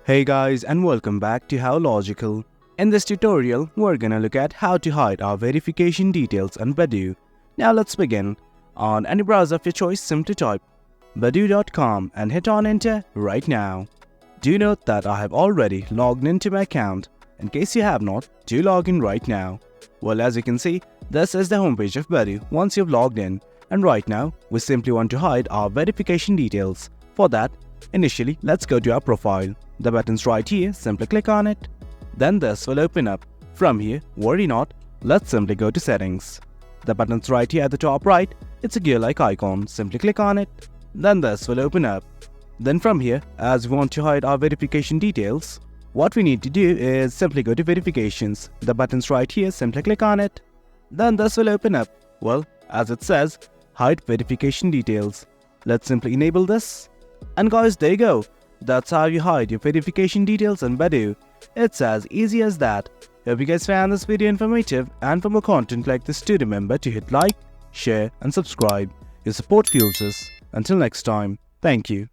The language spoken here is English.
Hey guys, and welcome back to How Logical. In this tutorial, we're gonna look at how to hide our verification details on Badoo. Now let's begin. On any browser of your choice, simply type badoo.com and hit on enter right now. Do note that I have already logged into my account. In case you have not, do log in right now. Well, as you can see, this is the homepage of Badoo once you've logged in, and right now we simply want to hide our verification details. For that, initially let's go to our profile. The button's right here, simply click on it. Then this will open up. From here, worry not, let's simply go to settings. The button's right here at the top right, it's a gear-like icon, simply click on it. Then this will open up. Then from here, as we want to hide our verification details, what we need to do is simply go to verifications. The button's right here, simply click on it. Then this will open up. Well, as it says, hide verification details. Let's simply enable this. And guys, there you go. That's how you hide your verification details on Badoo. It's as easy as that. Hope you guys found this video informative, and for more content like this, do remember to hit like, share and subscribe. Your support fuels us. Until next time, thank you.